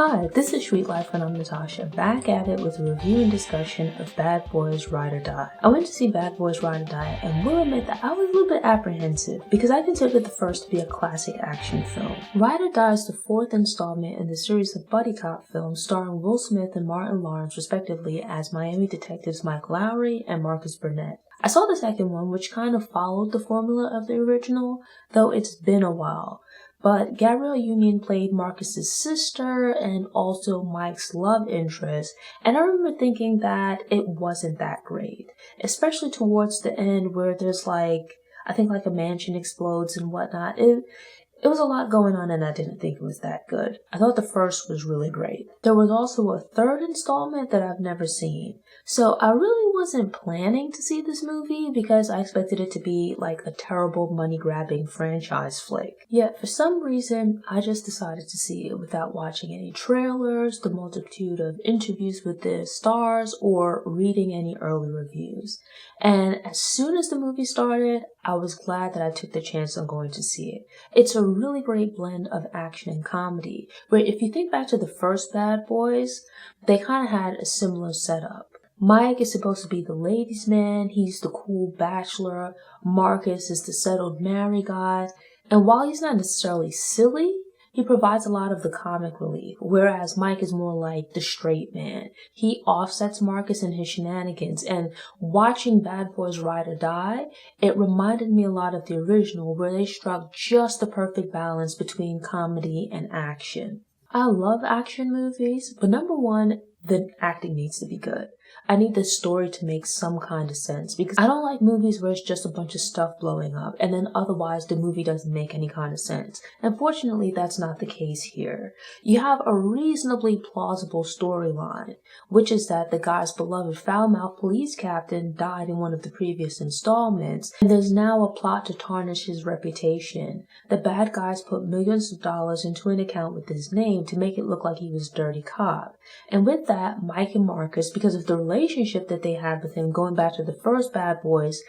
Hi, this is Sweet Life and I'm Natasha, back at it with a review and discussion of Bad Boys Ride or Die. I went to see Bad Boys Ride or Die and will admit that I was a little bit apprehensive because I considered the first to be a classic action film. Ride or Die is the fourth installment in the series of buddy cop films starring Will Smith and Martin Lawrence respectively as Miami detectives Mike Lowrey and Marcus Burnett. I saw the second one, which kind of followed the formula of the original, though it's been a while. But Gabrielle Union played Marcus's sister and also Mike's love interest, and I remember thinking that it wasn't that great, especially towards the end where there's I think a mansion explodes and whatnot. It was a lot going on and I didn't think it was that good. I thought the first was really great. There was also a third installment that I've never seen. So I really wasn't planning to see this movie because I expected it to be like a terrible money-grabbing franchise flick. Yet for some reason, I just decided to see it without watching any trailers, the multitude of interviews with the stars, or reading any early reviews. And as soon as the movie started, I was glad that I took the chance on going to see it. It's a really great blend of action and comedy, where if you think back to the first Bad Boys, they kind of had a similar setup. Mike is supposed to be the ladies' man, he's the cool bachelor, Marcus is the settled married guy, and while he's not necessarily silly, he provides a lot of the comic relief, whereas Mike is more like the straight man. He offsets Marcus and his shenanigans, and watching Bad Boys Ride or Die, it reminded me a lot of the original, where they struck just the perfect balance between comedy and action. I love action movies, but number one, the acting needs to be good. I need the story to make some kind of sense because I don't like movies where it's just a bunch of stuff blowing up and then otherwise the movie doesn't make any kind of sense. Unfortunately, that's not the case here. You have a reasonably plausible storyline, which is that the guy's beloved foul-mouthed police captain died in one of the previous installments, and there's now a plot to tarnish his reputation. The bad guys put millions of dollars into an account with his name to make it look like he was a dirty cop. And with that, Mike and Marcus, because of the relationship that they had with him going back to the first Bad Boys,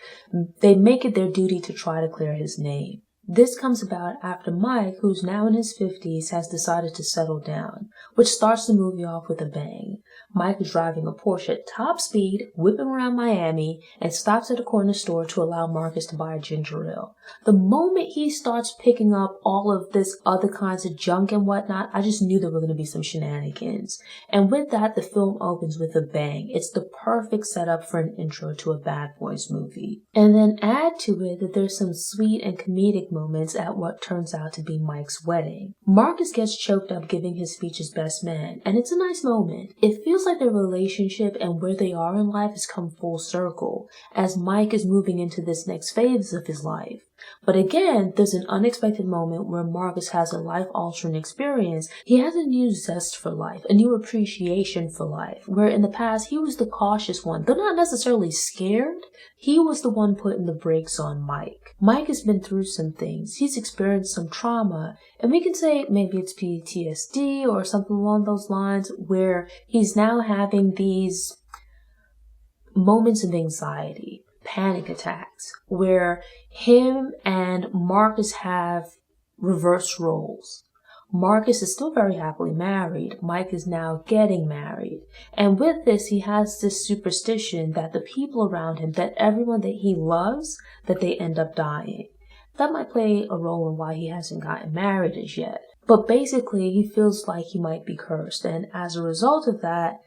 they make it their duty to try to clear his name. This comes about after Mike, who's now in his 50s, has decided to settle down, which starts the movie off with a bang. Mike is driving a Porsche at top speed, whipping around Miami, and stops at a corner store to allow Marcus to buy a ginger ale. The moment he starts picking up all of this other kinds of junk and whatnot, I just knew there were going to be some shenanigans. And with that, the film opens with a bang. It's the perfect setup for an intro to a Bad Boys movie. And then add to it that there's some sweet and comedic moments at what turns out to be Mike's wedding. Marcus gets choked up giving his speech as best man, and it's a nice moment. It feels like their relationship and where they are in life has come full circle, as Mike is moving into this next phase of his life. But again, there's an unexpected moment where Marcus has a life-altering experience. He has a new zest for life, a new appreciation for life, where in the past he was the cautious one, though not necessarily scared. He was the one putting the brakes on Mike. Mike has been through some things. He's experienced some trauma, and we can say maybe it's PTSD or something along those lines, where he's now having these moments of anxiety, panic attacks, where him and Marcus have reversed roles. Marcus is still very happily married. Mike is now getting married. And with this, he has this superstition that the people around him, that everyone that he loves, that they end up dying. That might play a role in why he hasn't gotten married as yet. But basically, he feels like he might be cursed. And as a result of that,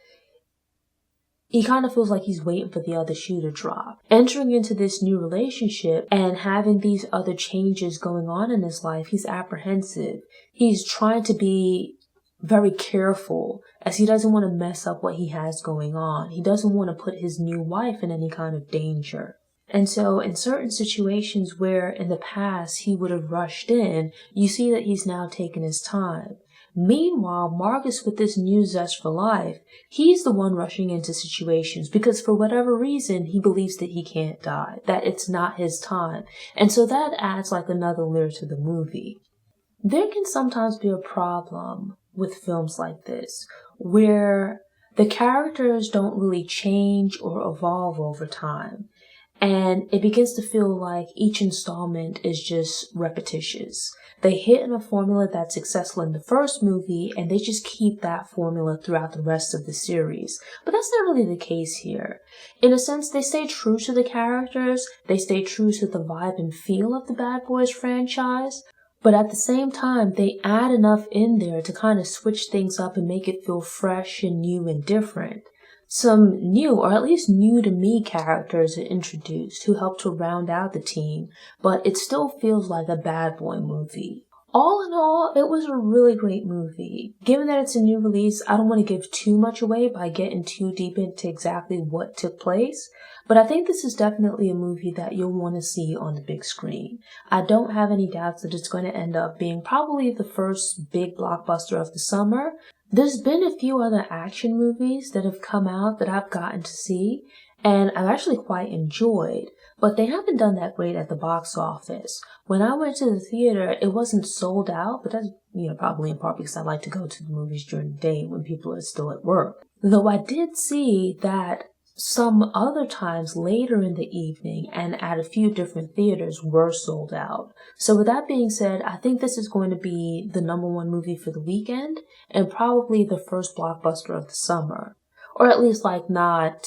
he kind of feels like he's waiting for the other shoe to drop. Entering into this new relationship and having these other changes going on in his life, he's apprehensive. He's trying to be very careful as he doesn't want to mess up what he has going on. He doesn't want to put his new wife in any kind of danger. And so in certain situations where in the past he would have rushed in, you see that he's now taking his time. Meanwhile, Marcus, with this new zest for life, he's the one rushing into situations because for whatever reason, he believes that he can't die, that it's not his time. And so that adds like another layer to the movie. There can sometimes be a problem with films like this, where the characters don't really change or evolve over time. and it begins to feel like each installment is just repetitious. They hit on a formula that's successful in the first movie, and they just keep that formula throughout the rest of the series. But that's not really the case here. In a sense, they stay true to the characters, they stay true to the vibe and feel of the Bad Boys franchise, but at the same time, they add enough in there to kind of switch things up and make it feel fresh and new and different. Some new, or at least new to me, characters are introduced who help to round out the team, but it still feels like a Bad Boy movie. All in all, it was a really great movie. Given that it's a new release, I don't want to give too much away by getting too deep into exactly what took place, but I think this is definitely a movie that you'll want to see on the big screen. I don't have any doubts that it's going to end up being probably the first big blockbuster of the summer. There's been a few other action movies that have come out that I've gotten to see, and I've actually quite enjoyed, but they haven't done that great at the box office. When I went to the theater, it wasn't sold out, but that's, probably in part because I like to go to the movies during the day when people are still at work. Though I did see that some other times later in the evening and at a few different theaters were sold out. So with that being said, I think this is going to be the #1 movie for the weekend and probably the first blockbuster of the summer. Or at least not,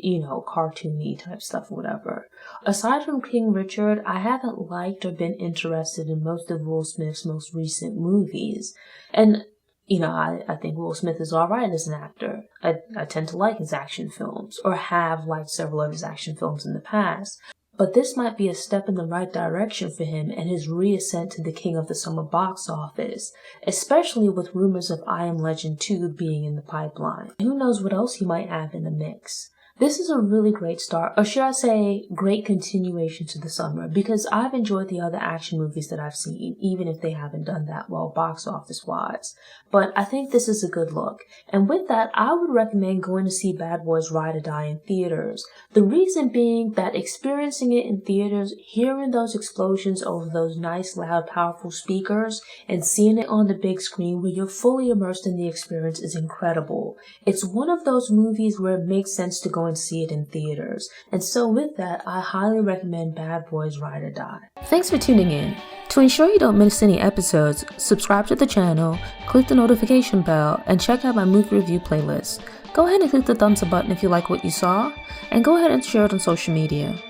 cartoony type stuff or whatever. Aside from King Richard, I haven't liked or been interested in most of Will Smith's most recent movies. And I think Will Smith is alright as an actor. I tend to like his action films, or have liked several of his action films in the past. But this might be a step in the right direction for him and his reascent to the king of the summer box office, especially with rumors of I Am Legend 2 being in the pipeline. Who knows what else he might have in the mix. This is a really great start, or should I say, great continuation to the summer, because I've enjoyed the other action movies that I've seen, even if they haven't done that well box office-wise. But I think this is a good look. And with that, I would recommend going to see Bad Boys Ride or Die in theaters. The reason being that experiencing it in theaters, hearing those explosions over those nice, loud, powerful speakers, and seeing it on the big screen where you're fully immersed in the experience is incredible. It's one of those movies where it makes sense to go and see it in theaters. And so with that, I highly recommend Bad Boys Ride or Die. Thanks for tuning in. To ensure you don't miss any episodes, subscribe to the channel, click the notification bell, and check out my movie review playlist. Go ahead and click the thumbs up button if you like what you saw, and go ahead and share it on social media.